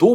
2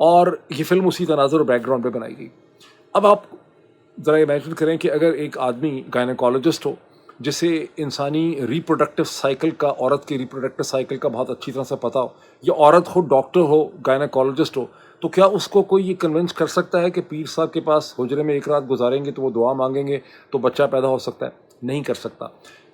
اور یہ فلم اسی تناظر اور بیک گراؤنڈ پہ بنائی گئی. اب آپ ذرا امیجن کریں کہ اگر ایک آدمی گائنیکالوجسٹ ہو جسے انسانی ریپروڈکٹیو سائیکل کا، عورت کے ریپروڈکٹیو سائیکل کا بہت اچھی طرح سے پتہ ہو، یا عورت ہو، ڈاکٹر ہو، گائنیکالوجسٹ ہو، تو کیا اس کو کوئی یہ کنونس کر سکتا ہے کہ پیر صاحب کے پاس حجرے میں ایک رات گزاریں گے تو وہ دعا مانگیں گے تو بچہ پیدا ہو سکتا ہے؟ نہیں کر سکتا.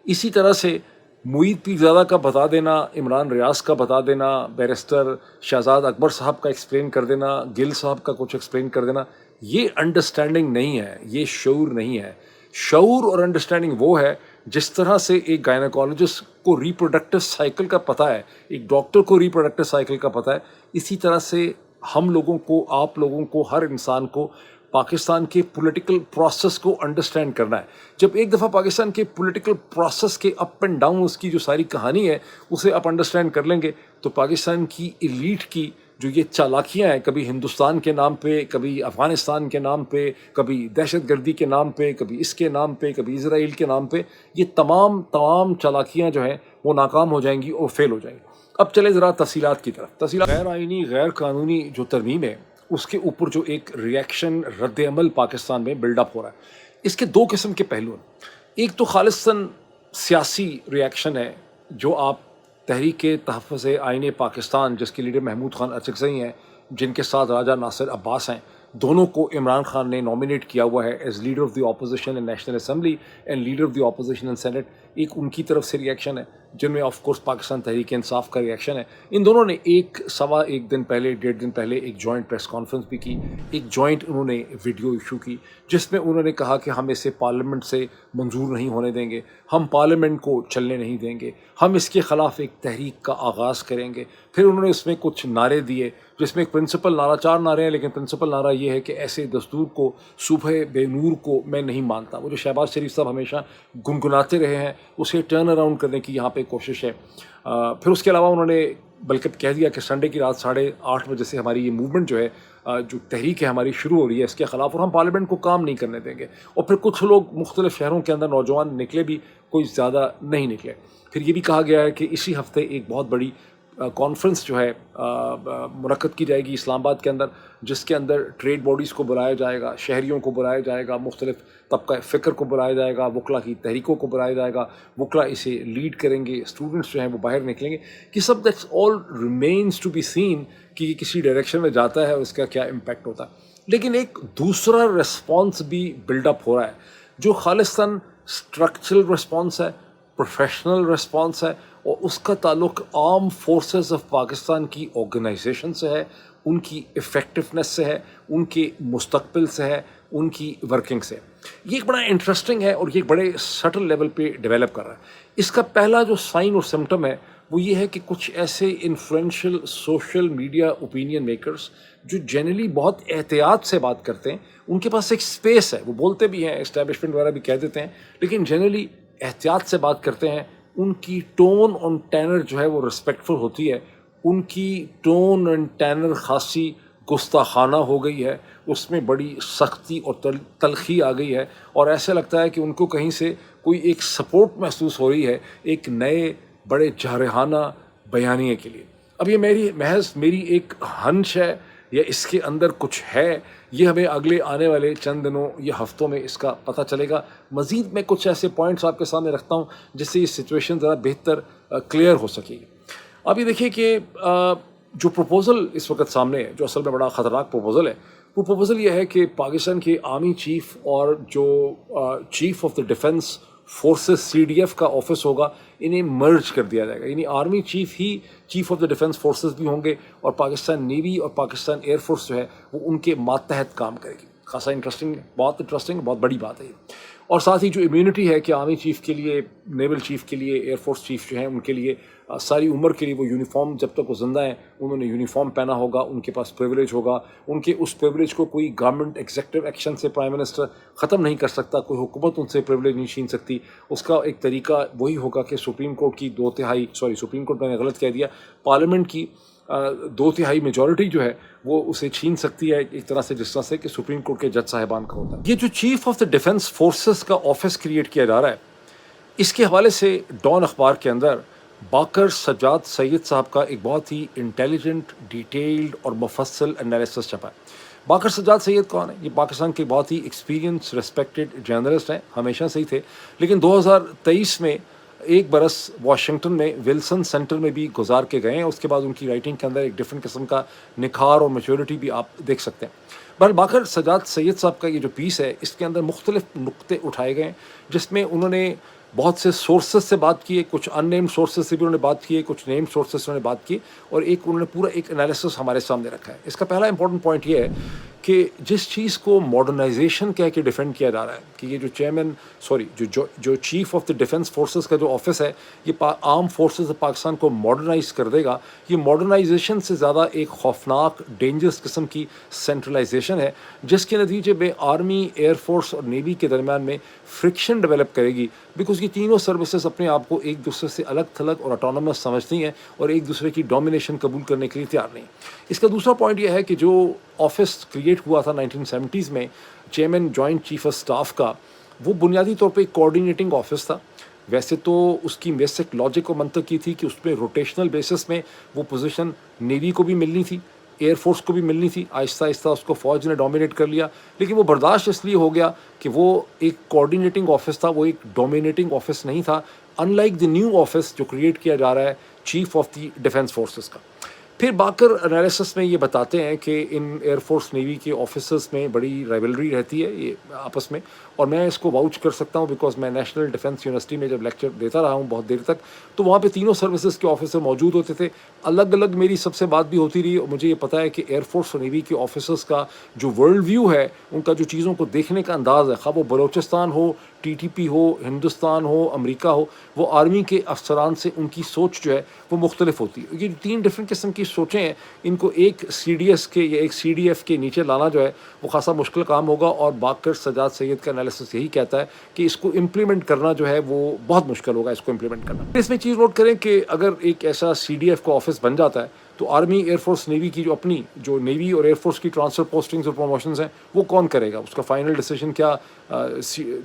اسی طرح سے معید پیرزادہ کا بتا دینا، عمران ریاض کا بتا دینا، بیرسٹر شہزاد اکبر صاحب کا ایکسپلین کر دینا، گل صاحب کا کچھ ایکسپلین کر دینا، یہ انڈرسٹینڈنگ نہیں ہے، یہ شعور نہیں ہے. شعور اور انڈرسٹینڈنگ وہ ہے جس طرح سے ایک گائنیکالوجسٹ کو ریپروڈکٹیو سائیکل کا پتہ ہے، ایک ڈاکٹر کو ریپروڈکٹیو سائیکل کا پتہ ہے، اسی طرح سے ہم لوگوں کو، آپ لوگوں کو، ہر انسان کو پاکستان کے پولیٹیکل پروسیس کو انڈرسٹینڈ کرنا ہے. جب ایک دفعہ پاکستان کے پولیٹیکل پروسیس کے اپ اینڈ ڈاؤن اس کی جو ساری کہانی ہے اسے آپ انڈرسٹینڈ کر لیں گے تو پاکستان کی ایلیٹ کی جو یہ چالاکیاں ہیں، کبھی ہندوستان کے نام پہ، کبھی افغانستان کے نام پہ، کبھی دہشت گردی کے نام پہ، کبھی اس کے نام پہ، کبھی اسرائیل کے نام پہ، یہ تمام چالاکیاں جو ہیں وہ ناکام ہو جائیں گی اور فیل ہو جائیں گی. اب چلے ذرا تفصیلات کی طرف. تفصیلات غیر آئینی، غیر قانونی جو ترمیم ہے اس کے اوپر جو ایک ریئیکشن، رد عمل پاکستان میں بلڈ اپ ہو رہا ہے، اس کے دو قسم کے پہلو ہیں. ایک تو خالصاً سیاسی ریئیکشن ہے جو آپ تحریک تحفظ آئین پاکستان، جس کے لیڈر محمود خان اچکزئی ہیں، جن کے ساتھ راجہ ناصر عباس ہیں، دونوں کو عمران خان نے نامینیٹ کیا ہوا ہے as leader of the opposition in National Assembly and leader of the opposition in Senate. ایک ان کی طرف سے ریئیکشن ہے جن میں آف کورس پاکستان تحریک انصاف کا ریئیکشن ہے. ان دونوں نے ایک دن پہلے، 1.5 دن پہلے ایک جوائنٹ پریس کانفرنس بھی کی، ایک جوائنٹ انہوں نے ویڈیو ایشو کی جس میں انہوں نے کہا کہ ہم اسے پارلیمنٹ سے منظور نہیں ہونے دیں گے، ہم پارلیمنٹ کو چلنے نہیں دیں گے، ہم اس کے خلاف ایک تحریک کا آغاز کریں گے. پھر انہوں نے اس میں کچھ نعرے دیے جس میں ایک پرنسپل نعرہ، 4 نعرے ہیں لیکن پرنسپل نعرہ یہ ہے کہ ایسے دستور کو، صبح بے نور کو میں نہیں مانتا. وہ جو شہباز شریف صاحب ہمیشہ گنگناتے رہے ہیں اسے ٹرن اراؤنڈ کرنے کی یہاں پہ کوشش ہے. پھر اس کے علاوہ انہوں نے بلکہ کہہ دیا کہ سنڈے کی رات 8:30 بجے سے ہماری یہ موومنٹ جو ہے، جو تحریک ہے ہماری شروع ہو رہی ہے اس کے خلاف، اور ہم پارلیمنٹ کو کام نہیں کرنے دیں گے. اور پھر کچھ لوگ مختلف شہروں کے اندر نوجوان نکلے بھی، کوئی زیادہ نہیں نکلے. پھر یہ بھی کہا گیا ہے کہ اسی ہفتے ایک بہت بڑی کانفرنس جو ہے منعقد کی جائے گی اسلام آباد کے اندر، جس کے اندر ٹریڈ باڈیز کو بلایا جائے گا، شہریوں کو بلایا جائے گا، مختلف طبقہ فکر کو بلایا جائے گا، وکلا کی تحریکوں کو بلایا جائے گا، وکلا اسے لیڈ کریں گے، اسٹوڈنٹس جو ہیں وہ باہر نکلیں گے. یہ سب that's all remains to be seen کہ یہ کسی ڈائریکشن میں جاتا ہے اور اس کا کیا امپیکٹ ہوتا ہے. لیکن ایک دوسرا ریسپانس بھی بلڈ اپ ہو رہا ہے جو خالصاً اسٹرکچرل ریسپانس ہے، پروفیشنل ریسپانس ہے، اور اس کا تعلق آرم فورسز آف پاکستان کی آرگنائزیشن سے ہے، ان کی افیکٹونیس سے ہے، ان کے مستقبل سے ہے، ان کی ورکنگ سے. یہ ایک بڑا انٹرسٹنگ ہے اور یہ ایک بڑے سٹل لیول پہ ڈیولپ کر رہا ہے. اس کا پہلا جو سائن اور سمٹم ہے وہ یہ ہے کہ کچھ ایسے influential social media opinion makers جو جنرلی بہت احتیاط سے بات کرتے ہیں، ان کے پاس ایک اسپیس ہے، وہ بولتے بھی ہیں، اسٹیبلشمنٹ وغیرہ بھی کہہ دیتے ہیں، لیکن جنرلی احتیاط سے بات کرتے ہیں. ان کی ٹون اور ٹینر جو ہے وہ رسپیکٹفل ہوتی ہے. ان کی ٹون اینڈ ٹینر خاصی گستاخانہ ہو گئی ہے، اس میں بڑی سختی اور تلخی آ گئی ہے، اور ایسا لگتا ہے کہ ان کو کہیں سے کوئی ایک سپورٹ محسوس ہو رہی ہے ایک نئے بڑے جارحانہ بیانیے کے لیے. اب یہ محض میری ایک ہنچ ہے یا اس کے اندر کچھ ہے، یہ ہمیں اگلے آنے والے چند دنوں یا ہفتوں میں اس کا پتہ چلے گا. مزید میں کچھ ایسے پوائنٹس آپ کے سامنے رکھتا ہوں جس سے یہ سچویشن ذرا بہتر کلیئر ہو سکے گی. اب یہ دیکھیے کہ جو پروپوزل اس وقت سامنے ہے، جو اصل میں بڑا خطرناک پروپوزل ہے، وہ پروپوزل یہ ہے کہ پاکستان کے آرمی چیف اور جو chief of the defence forces CDF کا آفس ہوگا، انہیں مرج کر دیا جائے گا. یعنی army chief he chief of the defence forces بھی ہوں گے، اور پاکستان نیوی اور پاکستان ایئر فورس جو ہے وہ ان کے ماتحت کام کرے گی. خاصا انٹرسٹنگ، بہت بڑی بات ہے یہ. اور ساتھ ہی جو امیونٹی ہے کہ آرمی چیف کے لیے، نیول چیف کے لیے، ایئر فورس چیف جو ہیں ان کے لیے ساری عمر کے لیے وہ یونیفارم، جب تک وہ زندہ ہیں انہوں نے یونیفارم پہنا ہوگا، ان کے پاس پریولیج ہوگا. ان کے اس پریولیج کو کوئی گورنمنٹ ایگزیکٹو ایکشن سے پرائم منسٹر ختم نہیں کر سکتا، کوئی حکومت ان سے پریولیج نہیں چھین سکتی. اس کا ایک طریقہ وہی ہوگا کہ سپریم کورٹ کی سپریم کورٹ میں نے غلط کہہ دیا، پارلیمنٹ کی 2/3 میجورٹی جو ہے وہ اسے چھین سکتی ہے ایک طرح سے، جس طرح سے کہ سپریم کورٹ کے جج صاحبان کا ہوتا ہے. یہ جو chief of the defence forces کا آفس کریٹ کیا جا رہا ہے، اس کے حوالے سے ڈان اخبار کے اندر باقر سجاد سید صاحب کا ایک بہت ہی انٹیلیجنٹ، ڈیٹیلڈ اور مفصل انالیسس چھپا ہے۔ باقر سجاد سید کون ہے؟ یہ پاکستان کے بہت ہی ایکسپیرینس ریسپیکٹڈ جرنلسٹ ہیں، ہمیشہ سے ہی تھے، لیکن 2023 میں ایک برس واشنگٹن میں ولسن سینٹر میں بھی گزار کے گئے ہیں۔ اس کے بعد ان کی رائٹنگ کے اندر ایک ڈفرینٹ قسم کا نکھار اور میچورٹی بھی آپ دیکھ سکتے ہیں۔ بہرحال باقر سجاد سید صاحب کا یہ جو پیس ہے، اس کے اندر مختلف نقطے اٹھائے گئے ہیں، جس میں انہوں نے بہت سے سورسز سے بات کی ہے، کچھ ان نیمڈ سورسز سے بھی انہوں نے بات کی ہے، کچھ نیمڈ سورسز سے انہوں نے بات کی، اور انہوں نے پورا ایک انالیسس ہمارے سامنے رکھا ہے۔ اس کا پہلا امپورٹنٹ پوائنٹ یہ ہے کہ جس چیز کو ماڈرنائزیشن کہہ کے ڈیفینڈ کیا جا رہا ہے کہ یہ جو chief of the defence forces کا جو آفس ہے، یہ آرم فورسز پاکستان کو ماڈرنائز کر دے گا۔ یہ ماڈرنائزیشن سے زیادہ ایک خوفناک ڈینجرس قسم کی سینٹرلائزیشن ہے، جس کے نتیجے میں آرمی، ایئر فورس اور نیوی کے درمیان میں فرکشن ڈیولپ کرے گی، بیکاز یہ تینوں سروسز اپنے آپ کو ایک دوسرے سے الگ تھلگ اور اٹانومس سمجھتی ہیں اور ایک دوسرے کی ڈومینیشن قبول کرنے کے لیے تیار نہیں۔ اس کا دوسرا پوائنٹ یہ ہے کہ جو آفس کریٹ ہوا تھا 1970s میں chairman joint chief of staff کا، وہ بنیادی طور پہ ایک کوآرڈینیٹنگ آفس تھا۔ ویسے تو اس کی بیسک لاجک و منطق کی تھی کہ اس میں روٹیشنل بیسس میں وہ پوزیشن نیوی کو بھی ملنی تھی، ایئر فورس کو بھی ملنی تھی، آہستہ آہستہ اس کو فوج نے ڈومینیٹ کر لیا، لیکن وہ برداشت اس لیے ہو گیا کہ وہ ایک کوآرڈینیٹنگ آفس تھا، وہ ایک ڈومینیٹنگ آفس نہیں تھا، in like the new office جو کریٹ کیا جا رہا ہے chief of the defence forces کا۔ پھر باقر انالیسس میں یہ بتاتے ہیں کہ ان ایئر فورس نیوی کے آفیسرس میں بڑی رائولری رہتی ہے یہ آپس میں، اور میں اس کو واؤچ کر سکتا ہوں بیکاز میں نیشنل ڈیفنس یونیورسٹی میں جب لیکچر دیتا رہا ہوں بہت دیر تک، تو وہاں پہ تینوں سروسز کے آفیسر موجود ہوتے تھے، الگ الگ میری سب سے بات بھی ہوتی رہی، اور مجھے یہ پتہ ہے کہ ایئر فورس اور نیوی کے آفیسرس کا جو ورلڈ ویو ہے، ان کا جو چیزوں کو دیکھنے کا انداز ہے، خواہ وہ بلوچستان ہو، ٹی ٹی پی ہو، ہندوستان ہو، امریکہ ہو، وہ آرمی کے افسران سے ان کی سوچ جو ہے وہ مختلف ہوتی ہے۔ یہ تین ڈفرینٹ قسم کی سوچیں ہیں، ان کو ایک سی ڈی ایس کے یا ایک سی ڈی ایف کے نیچے لانا جو ہے وہ خاصا مشکل کام ہوگا، اور باقر سجاد سید کا انالیسس یہی کہتا ہے کہ اس کو امپلیمنٹ کرنا جو ہے وہ بہت مشکل ہوگا، اس کو امپلیمنٹ کرنا۔ اس میں چیز نوٹ کریں کہ اگر ایک ایسا سی ڈی ایف کا آفس بن جاتا ہے تو آرمی، ایئر فورس، نیوی کی جو نیوی اور ایئر فورس کی ٹرانسفر پوسٹنگز اور پروموشنز ہیں وہ کون کرے گا؟ اس کا فائنل ڈیسیجن کیا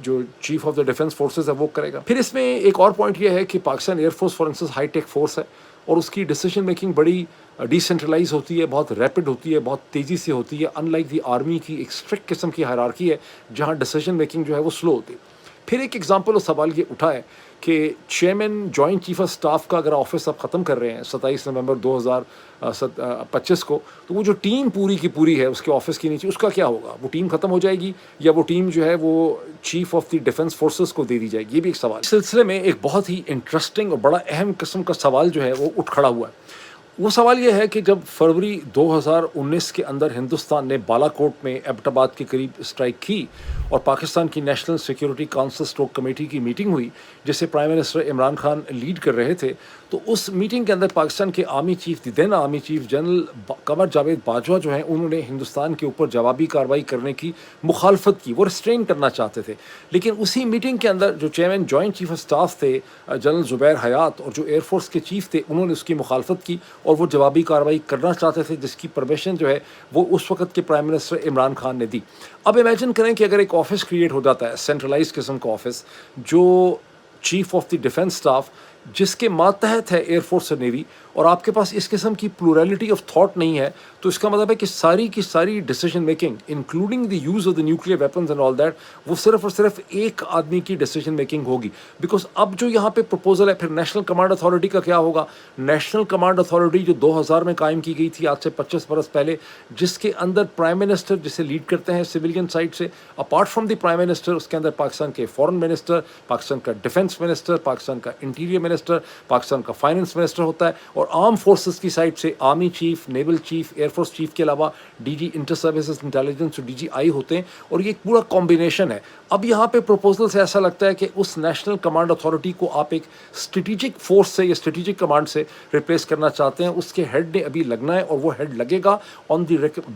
جو chief of the defence forces ہے وہ کرے گا۔ پھر اس میں ایک اور پوائنٹ یہ ہے کہ Pakistan air force for instance high tech force ہے، اور اس کی ڈیسیجن میکنگ بڑی ڈیسینٹرلائز ہوتی ہے، بہت ریپڈ ہوتی ہے، بہت تیزی سے ہوتی ہے، ان لائک دی آرمی کی ایک اسٹرکٹ قسم کی ہائرارکی ہے جہاں ڈیسیجن میکنگ جو ہے وہ سلو ہوتی ہے۔ پھر ایک ایگزامپل اور سوال یہ اٹھا ہے کہ chairman joint chief of staff کا اگر آفس آپ ختم کر رہے ہیں 27 نومبر 2025 کو، تو وہ جو ٹیم پوری کی پوری ہے اس کے آفس کے نیچے، اس کا کیا ہوگا؟ وہ ٹیم ختم ہو جائے گی یا وہ ٹیم جو ہے وہ chief of the defence forces کو دے دی جائے گی؟ یہ بھی ایک سوال۔ اس سلسلے میں ایک بہت ہی انٹرسٹنگ اور بڑا اہم قسم کا سوال جو ہے وہ اٹھ کھڑا ہوا ہے۔ وہ سوال یہ ہے کہ جب فروری 2019 کے اندر ہندوستان نے بالا کوٹ میں ایبٹ آباد کے قریب اسٹرائک کی اور پاکستان کی national security council stroke committee کی میٹنگ ہوئی جسے prime minister Imran Khan lead کر رہے تھے، تو اس میٹنگ کے اندر پاکستان کے army chief then army chief general Qamar Javed Bajwa جو ہیں، انہوں نے ہندوستان کے اوپر جوابی کارروائی کرنے کی مخالفت کی، وہ ریسٹرین کرنا چاہتے تھے، لیکن اسی میٹنگ کے اندر جو chairman joint chief of staff تھے جنرل زبیر حیات اور جو ایئر فورس کے چیف تھے، انہوں نے اس کی مخالفت کی اور وہ جوابی کارروائی کرنا چاہتے تھے، جس کی پرمیشن جو ہے وہ اس وقت کے پرائم منسٹر عمران خان نے دی۔ اب امیجن کریں کہ اگر ایک آفس کریٹ ہو جاتا ہے، سینٹرلائز قسم کا آفس، جو chief of the defence staff جس کے ماتحت ہے ایئر فورس اور نیوی، اور آپ کے پاس اس قسم کی پلورلٹی آف تھاٹ نہیں ہے، تو اس کا مطلب ہے کہ ساری کی ساری decision making including the use of the nuclear weapons and all that, وہ صرف اور صرف ایک آدمی کی ڈیسیجن میکنگ ہوگی۔ بیکاز اب جو یہاں پہ پروپوزل ہے، پھر نیشنل کمانڈ اتھارٹی کا کیا ہوگا؟ نیشنل کمانڈ اتھارٹی جو 2000 میں قائم کی گئی تھی، آج سے 25 برس پہلے، جس کے اندر پرائم منسٹر جسے لیڈ کرتے ہیں سویلین سائڈ سے، apart from the prime minister, اس کے اندر پاکستان کے فورن منسٹر، پاکستان کا ڈیفنس منسٹر، پاکستان کا انٹیریئر منسٹر، پاکستان کا فائننس منسٹر ہوتا ہے، اور آرم فورسز کی سائڈ سے army chief, naval chief, air force chief کے علاوہ D G Inter Services Intelligence اور ڈی جی آئی ہوتے ہیں، اور یہ ایک پورا کمبینیشن ہے۔ اب یہاں پہ پروپوزل سے ایسا لگتا ہے کہ اس نیشنل کمانڈ اتھارٹی کو آپ ایک اسٹریٹجک فورس سے یا اسٹریٹجک کمانڈ سے ریپلیس کرنا چاہتے ہیں۔ اس کے ہیڈ نے ابھی لگنا ہے، اور وہ ہیڈ لگے گا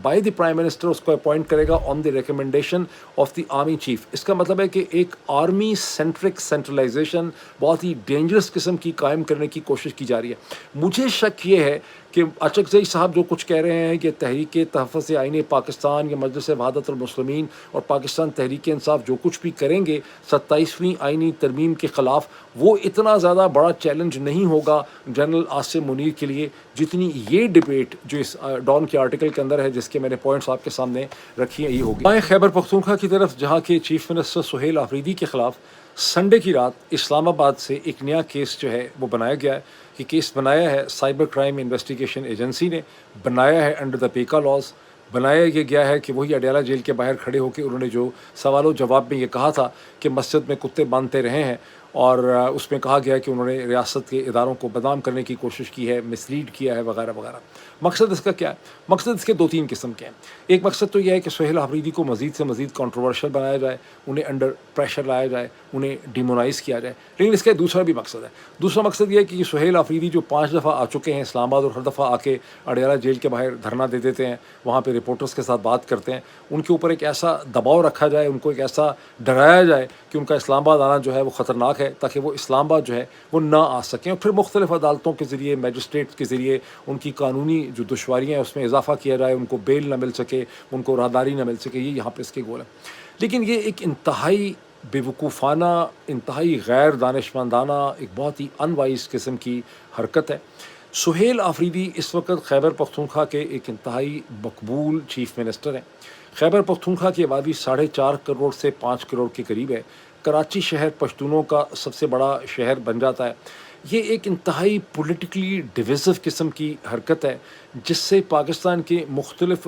بائی دی پرائم منسٹر، اس کو اپوائنٹ کرے گا on the recommendation of the army chief. اس کا مطلب ہے کہ ایک آرمی سینٹرک سینٹرلائزیشن بہت ہی ڈینجرس قسم قسم کی قائم کرنے کی کوشش کی جا رہی ہے۔ مجھے شک یہ ہے کہ اچکزئی صاحب جو کچھ کہہ رہے ہیں کہ تحریک تحفظ آئین پاکستان یا مجلس وحدت المسلمین اور پاکستان تحریک انصاف جو کچھ بھی کریں گے 27ویں آئینی ترمیم کے خلاف، وہ اتنا زیادہ بڑا چیلنج نہیں ہوگا جنرل عاصم منیر کے لیے جتنی یہ ڈبیٹ جو اس ڈان کے آرٹیکل کے اندر ہے، جس کے میں نے پوائنٹس آپ کے سامنے رکھی ہیں، یہ ہوگی۔ بائیں خیبر پختونخوا کی طرف، جہاں کے چیف منسٹر سہیل آفریدی کے خلاف سنڈے کی رات اسلام آباد سے ایک نیا کیس جو ہے وہ بنایا گیا ہے۔ یہ کیس بنایا ہے سائبر کرائم انویسٹیگیشن ایجنسی نے، بنایا ہے انڈر دا پیکا لاز، بنایا یہ گیا ہے کہ وہی اڈیالہ جیل کے باہر کھڑے ہو کے انہوں نے جو سوال و جواب میں یہ کہا تھا کہ مسجد میں کتے باندھتے رہے ہیں، اور اس میں کہا گیا کہ انہوں نے ریاست کے اداروں کو بدنام کرنے کی کوشش کی ہے، مسلیڈ کیا ہے، وغیرہ وغیرہ۔ مقصد اس کا کیا ہے؟ مقصد اس کے دو تین قسم کے ہیں۔ ایک مقصد تو یہ ہے کہ سہیل آفریدی کو مزید سے مزید کنٹروورشل بنایا جائے، انہیں انڈر پریشر لایا جائے، انہیں ڈیمونائز کیا جائے۔ لیکن اس کا دوسرا بھی مقصد ہے۔ دوسرا مقصد یہ ہے کہ سہیل آفریدی جو 5 دفعہ آ چکے ہیں اسلام آباد، اور ہر دفعہ آ کے اڈیالہ جیل کے باہر دھرنا دے دیتے ہیں، وہاں پہ رپورٹرز کے ساتھ بات کرتے ہیں، ان کے اوپر ایک ایسا دباؤ رکھا جائے، ان کو ایک ایسا ڈرایا جائے کہ ان کا اسلام آباد آنا جو ہے وہ خطرناک ہے، تاکہ وہ اسلام آباد جو ہے وہ نہ آ سکیں، اور پھر مختلف عدالتوں کے ذریعے، میجسٹریٹ کے ذریعے ان کی قانونی جو دشواریاں ہیں اس میں اضافہ کیا جائے، ان کو بیل نہ مل سکے، ان کو راہداری نہ مل سکے۔ یہ یہاں پہ اس کے گول ہے۔ لیکن یہ ایک انتہائی بے وقوفانہ، انتہائی غیر دانشمندانہ، ایک بہت ہی ان وائز قسم کی حرکت ہے۔ سہیل آفریدی اس وقت خیبر پختونخوا کے ایک انتہائی مقبول چیف منسٹر ہیں۔ خیبر پختونخوا کی آبادی 4.5 کروڑ سے 5 کروڑ کے قریب ہے۔ کراچی شہر پشتونوں کا سب سے بڑا شہر بن جاتا ہے۔ یہ ایک انتہائی پولیٹیکلی ڈویزو قسم کی حرکت ہے، جس سے پاکستان کے مختلف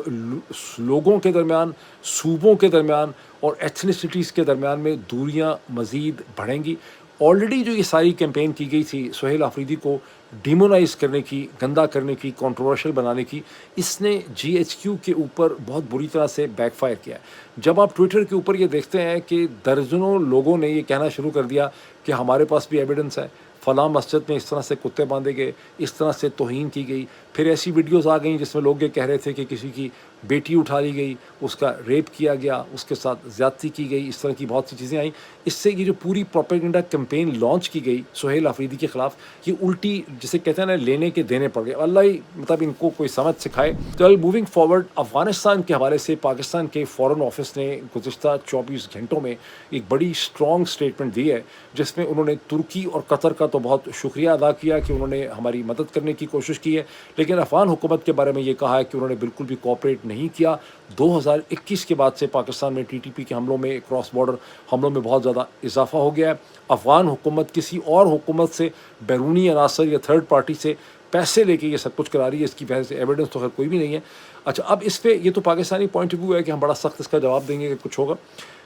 لوگوں کے درمیان، صوبوں کے درمیان اور ایتھنیسٹیز کے درمیان میں دوریاں مزید بڑھیں گی۔ آلریڈی جو یہ ساری کیمپین کی گئی تھی سہیل آفریدی کو ڈیمونائز کرنے کی، گندا کرنے کی، کنٹروورشل بنانے کی، اس نے جی ایچ کیو کے اوپر بہت بری طرح سے بیک فائر کیا ہے۔ جب آپ ٹویٹر کے اوپر یہ دیکھتے ہیں کہ درجنوں لوگوں نے یہ کہنا شروع کر دیا کہ ہمارے پاس بھی ایویڈنس ہے، فلاں مسجد میں اس طرح سے کتے باندھے گئے، اس طرح سے توہین کی گئی، پھر ایسی ویڈیوز آ گئیں جس میں لوگ یہ کہہ رہے تھے کہ کسی کی بیٹی اٹھا لی گئی، اس کا ریپ کیا گیا، اس کے ساتھ زیادتی کی گئی، اس طرح کی بہت سی چیزیں آئیں۔ اس سے یہ جو پوری پروپیگنڈا کیمپین لانچ کی گئی سہیل آفریدی کے خلاف، یہ الٹی جسے کہتے ہیں نا لینے کے دینے پڑ گئے۔ اللہ ہی مطلب ان کو کوئی سمجھ سکھائے۔ چل موونگ فارورڈ، افغانستان کے حوالے سے پاکستان کے فورن آفس نے گزشتہ 24 گھنٹوں میں ایک بڑی اسٹرانگ اسٹیٹمنٹ دی ہے، جس میں انہوں نے ترکی اور قطر کا تو بہت شکریہ ادا کیا کہ انہوں نے ہماری مدد کرنے کی کوشش کی ہے، لیکن افغان حکومت کے بارے میں یہ کہا ہے کہ انہوں نے بالکل بھی کوآپریٹ نہیں کیا۔ 2021 کے بعد سے پاکستان میں ٹی ٹی پی کے حملوں میں، کراس بارڈر حملوں میں بہت زیادہ اضافہ ہو گیا ہے۔ افغان حکومت کسی اور حکومت سے، بیرونی عناصر یا تھرڈ پارٹی سے پیسے لے کے یہ سب کچھ کرا رہی ہے، اس کی ایویڈنس تو خیر کوئی بھی نہیں ہے۔ اچھا، اب اس پہ یہ تو پاکستانی پوائنٹ آف ویو ہے کہ ہم بڑا سخت اس کا جواب دیں گے کہ کچھ ہوگا،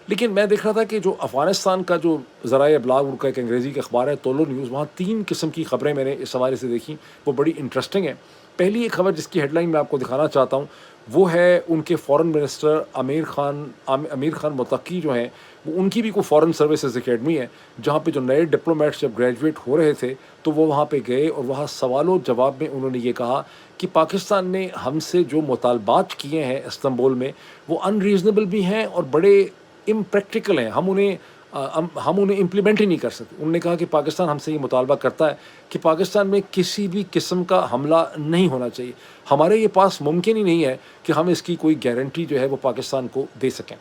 لیکن میں دیکھ رہا تھا کہ جو افغانستان کا جو ذرائع ابلاغ ان کا ایک انگریزی کا اخبار ہے تولو نیوز، وہاں 3 قسم کی خبریں میں نے اس حوالے سے دیکھی، وہ بڑی انٹرسٹنگ ہیں۔ پہلی ایک خبر جس کی ہیڈ لائن میں آپ کو دکھانا چاہتا ہوں، وہ ہے ان کے فورن منسٹر امیر خان متقی جو ہیں، وہ ان کی بھی کوئی فورن سروسز اکیڈمی ہے، جہاں پہ جو نئے ڈپلومیٹس جب گریجویٹ ہو رہے تھے تو وہ وہاں پہ گئے، اور وہاں سوال و جواب میں انہوں نے یہ کہا کہ پاکستان نے ہم سے جو مطالبات کیے ہیں استنبول میں، وہ ان ریزنیبل بھی ہیں اور بڑے امپریکٹیکل ہیں، ہم انہیں امپلیمنٹ ہی نہیں کر سکتے۔ انہوں نے کہا کہ پاکستان ہم سے یہ مطالبہ کرتا ہے کہ پاکستان میں کسی بھی قسم کا حملہ نہیں ہونا چاہیے، ہمارے یہ پاس ممکن ہی نہیں ہے کہ ہم اس کی کوئی گارنٹی جو ہے وہ پاکستان کو دے سکیں۔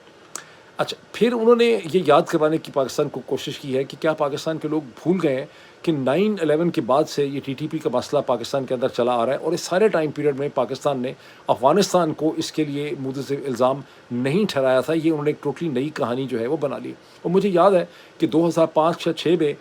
اچھا، پھر انہوں نے یہ یاد کروانے کی پاکستان کو کوشش کی ہے کہ کیا پاکستان کے لوگ بھول گئے ہیں کہ 9/11 کے بعد سے یہ ٹی ٹی پی کا مسئلہ پاکستان کے اندر چلا آ رہا ہے، اور اس سارے ٹائم پیریڈ میں پاکستان نے افغانستان کو اس کے لیے متضرر الزام نہیں ٹھہرایا تھا، یہ انہوں نے ایک ٹوٹلی نئی کہانی جو ہے وہ بنا لی۔ اور مجھے یاد ہے کہ 2005 یا 6 میں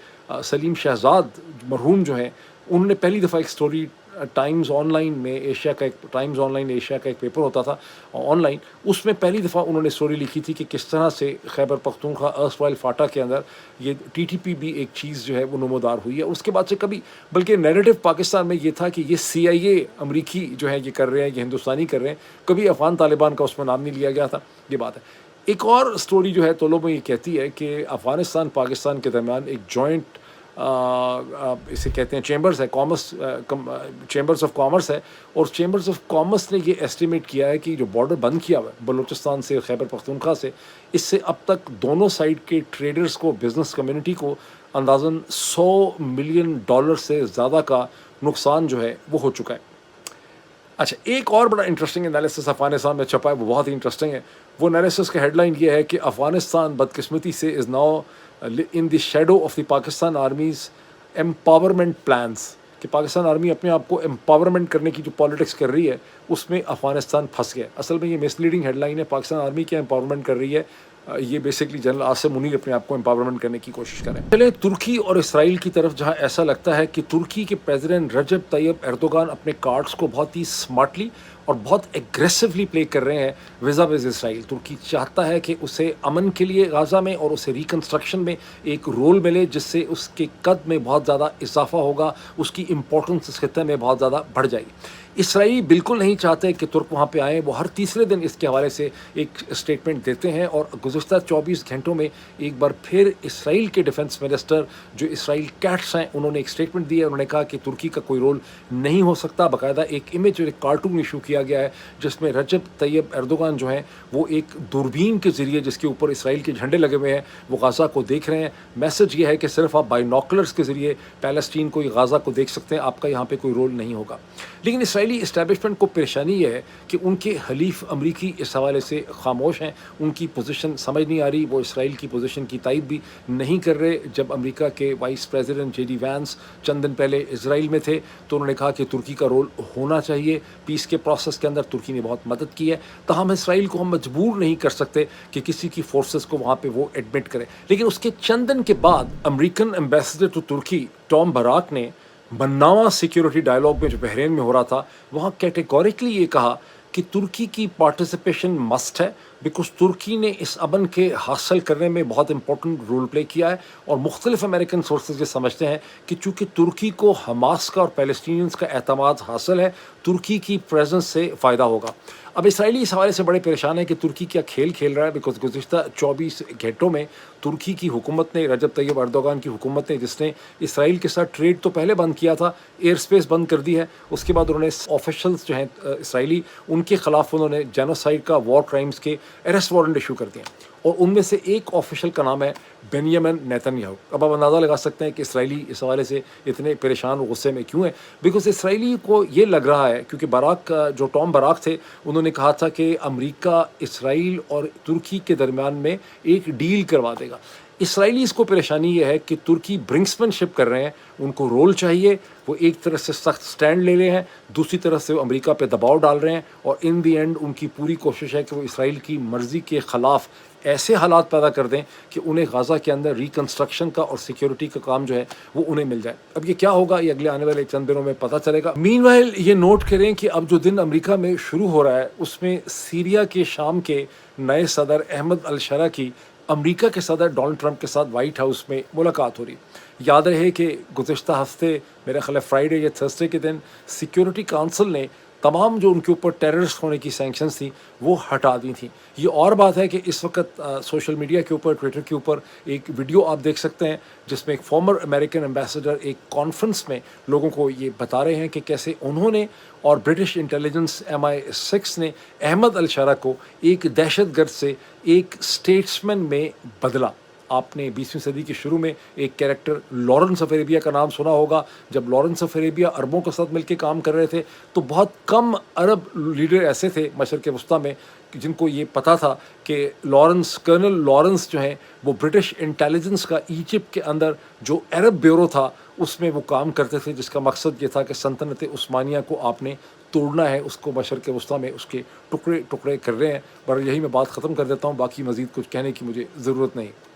سلیم شہزاد مرحوم جو ہیں، انہوں نے پہلی دفعہ ایک سٹوری ٹائمز آن لائن میں، ایشیا کا ایک پیپر ہوتا تھا آن لائن، اس میں پہلی دفعہ انہوں نے سٹوری لکھی تھی کہ کس طرح سے خیبر پختونخوا ارسوائل فاٹا کے اندر یہ ٹی ٹی پی بھی ایک چیز جو ہے وہ نمودار ہوئی ہے۔ اس کے بعد سے کبھی، بلکہ نیریٹو پاکستان میں یہ تھا کہ یہ CIA امریکی جو ہے یہ کر رہے ہیں، یہ ہندوستانی کر رہے ہیں، کبھی افغان طالبان کا اس میں نام نہیں لیا گیا تھا۔ یہ بات ہے۔ ایک اور سٹوری جو ہے تولو میں یہ کہتی ہے کہ افغانستان پاکستان کے درمیان ایک جوائنٹ اسے کہتے ہیں چیمبرز ہے کامرس، چیمبرز آف کامرس ہے، اور چیمبرز آف کامرس نے یہ ایسٹیمیٹ کیا ہے کہ جو بارڈر بند کیا ہوا ہے بلوچستان سے خیبر پختونخوا سے، اس سے اب تک دونوں سائڈ کے ٹریڈرز کو، بزنس کمیونٹی کو اندازاً $100 ملین سے زیادہ کا نقصان جو ہے وہ ہو چکا ہے۔ اچھا، ایک اور بڑا انٹرسٹنگ انالیسس افغانستان میں چھپا ہے، وہ بہت ہی انٹرسٹنگ ہے۔ وہ انالیسس کا ہیڈ لائن یہ ہے کہ افغانستان بدقسمتی سے is now in the shadow of the Pakistan armies empowerment plans, کہ پاکستان آرمی اپنے آپ کو امپاورمنٹ کرنے کی جو پالیٹکس کر رہی ہے اس میں افغانستان پھنس گیا۔ اصل میں یہ مس لیڈنگ ہیڈ لائن ہے، پاکستان آرمی کیا امپاورمنٹ کر رہی ہے، یہ بیسکلی جنرل عاصم منیر اپنے آپ کو امپاورمنٹ کرنے کی کوشش کریں۔ چلیں ترکی اور اسرائیل کی طرف، جہاں ایسا لگتا ہے کہ ترکی کے پریزیڈنٹ رجب طیب ایردوغان اپنے کارڈز کو بہت ہی سمارٹلی اور بہت ایگریسولی پلے کر رہے ہیں وزا وز اسرائیل۔ ترکی چاہتا ہے کہ اسے امن کے لیے غزہ میں اور اسے ریکنسٹرکشن میں ایک رول ملے، جس سے اس کے قد میں بہت زیادہ اضافہ ہوگا، اس کی امپورٹنس اس خطے میں بہت زیادہ بڑھ جائے گی۔ اسرائیلی بالکل نہیں چاہتے کہ ترک وہاں پہ آئیں، وہ ہر تیسرے دن اس کے حوالے سے ایک اسٹیٹمنٹ دیتے ہیں، اور گزشتہ 24 گھنٹوں میں ایک بار پھر اسرائیل کے ڈیفنس منسٹر جو اسرائیل کیٹس ہیں، انہوں نے ایک اسٹیٹمنٹ دی ہے، انہوں نے کہا کہ ترکی کا کوئی رول نہیں ہو سکتا۔ باقاعدہ ایک امیج اور ایک کارٹون ایشو کیا گیا ہے جس میں رجب طیب ایردوغان جو ہیں وہ ایک دوربین کے ذریعے جس کے اوپر اسرائیل کے جھنڈے لگے ہوئے ہیں وہ غزہ کو دیکھ رہے ہیں۔ میسج یہ ہے کہ صرف آپ بائنوکولرز کے ذریعے پیلسٹین کو، غزہ کو دیکھ سکتے ہیں، آپ کا یہاں پہ کوئی رول نہیں ہوگا۔ لیکن اسرائیلی اسٹیبلشمنٹ کو پریشانی یہ ہے کہ ان کے حلیف امریکی اس حوالے سے خاموش ہیں، ان کی پوزیشن سمجھ نہیں آ رہی، وہ اسرائیل کی پوزیشن کی تائید بھی نہیں کر رہے۔ جب امریکہ کے vice president J D Vance چند دن پہلے اسرائیل میں تھے تو انہوں نے کہا کہ ترکی کا رول ہونا چاہیے، پیس کے پروسیس کے اندر ترکی نے بہت مدد کی ہے، تاہم اسرائیل کو ہم مجبور نہیں کر سکتے کہ کسی کی فورسز کو وہاں پہ وہ ایڈمٹ کرے۔ لیکن اس کے چند دن کے بعد American ambassador to Turkey Tom Barrack نے مناوا سیکیورٹی ڈائلاگ میں جو بحرین میں ہو رہا تھا وہاں کیٹیگوریکلی یہ کہا کہ ترکی کی پارٹیسپیشن مسٹ ہے، بیکاز ترکی نے اس امن کے حاصل کرنے میں بہت امپورٹنٹ رول پلے کیا ہے، اور مختلف امریکن سورسز یہ سمجھتے ہیں کہ چونکہ ترکی کو حماس کا اور پیلسٹینینز کا اعتماد حاصل ہے، ترکی کی پریزنس سے فائدہ ہوگا۔ اب اسرائیلی اس حوالے سے بڑے پریشان ہیں کہ ترکی کیا کھیل کھیل رہا ہے، بیکاز گزشتہ 24 گھنٹوں میں ترکی کی حکومت نے، رجب طیب ایردوغان کی حکومت نے، جس نے اسرائیل کے ساتھ ٹریڈ تو پہلے بند کیا تھا، ایئر سپیس بند کر دی ہے، اس کے بعد انہوں نے آفیشلز جو ہیں اسرائیلی، ان کے خلاف انہوں نے جینوسائیڈ کا، وار کرائمز کے اریسٹ وارنٹ ایشو کر دیے ہیں، اور ان میں سے ایک آفیشل کا نام ہے بنیامن نیتن یاہو۔ اب آپ اندازہ لگا سکتے ہیں کہ اسرائیلی اس حوالے سے اتنے پریشان و غصے میں کیوں ہیں، بیکاز اسرائیلی کو یہ لگ رہا ہے، کیونکہ براک جو ٹام براک تھے انہوں نے کہا تھا کہ امریکہ اسرائیل اور ترکی کے درمیان میں ایک ڈیل کروا دے گا۔ اسرائیلیز کو پریشانی یہ ہے کہ ترکی برنکسمن شپ کر رہے ہیں، ان کو رول چاہیے، وہ ایک طرف سے سخت سٹینڈ لے رہے ہیں، دوسری طرف سے وہ امریکہ پہ دباؤ ڈال رہے ہیں، اور ان دی اینڈ ان کی پوری کوشش ہے کہ وہ اسرائیل کی مرضی کے خلاف ایسے حالات پیدا کر دیں کہ انہیں غزہ کے اندر ریکنسٹرکشن کا اور سیکیورٹی کا کام جو ہے وہ انہیں مل جائے۔ اب یہ کیا ہوگا یہ اگلے آنے والے چند دنوں میں پتہ چلے گا۔ مین وائل یہ نوٹ کریں کہ اب جو دن امریکہ میں شروع ہو رہا ہے اس میں سیریا کے شام کے نئے صدر احمد الشرا کی امریکہ کے صدر ڈونلڈ ٹرمپ کے ساتھ وائٹ ہاؤس میں ملاقات ہو رہی۔ یاد رہے کہ گزشتہ ہفتے، میرا خیال ہے فرائیڈے یا تھرسڈے کے دن، سیکیورٹی کونسل نے تمام جو ان کے اوپر ٹیررسٹ ہونے کی سینکشنز تھیں وہ ہٹا دی تھیں۔ یہ اور بات ہے کہ اس وقت سوشل میڈیا کے اوپر، ٹویٹر کے اوپر ایک ویڈیو آپ دیکھ سکتے ہیں جس میں ایک فارمر امریکن ایمبیسڈر ایک کانفرنس میں لوگوں کو یہ بتا رہے ہیں کہ کیسے انہوں نے اور برٹش انٹیلیجنس MI6 نے احمد الشرا کو ایک دہشت گرد سے ایک اسٹیٹسمین میں بدلا۔ آپ نے 20ویں صدی کے شروع میں ایک کیریکٹر لارنس آف عربیہ کا نام سنا ہوگا۔ جب لارنس آف عربیہ عربوں کے ساتھ مل کے کام کر رہے تھے تو بہت کم عرب لیڈر ایسے تھے مشرق وسطیٰ میں جن کو یہ پتہ تھا کہ کرنل لارنس جو ہیں وہ برٹش انٹیلیجنس کا ایجپٹ کے اندر جو عرب بیورو تھا اس میں وہ کام کرتے تھے، جس کا مقصد یہ تھا کہ سلطنت عثمانیہ کو آپ نے توڑنا ہے، اس کو مشرق وسطیٰ میں اس کے ٹکڑے ٹکڑے کر رہے ہیں۔ پر یہی میں بات ختم کر دیتا ہوں، باقی مزید کچھ کہنے کی مجھے ضرورت نہیں۔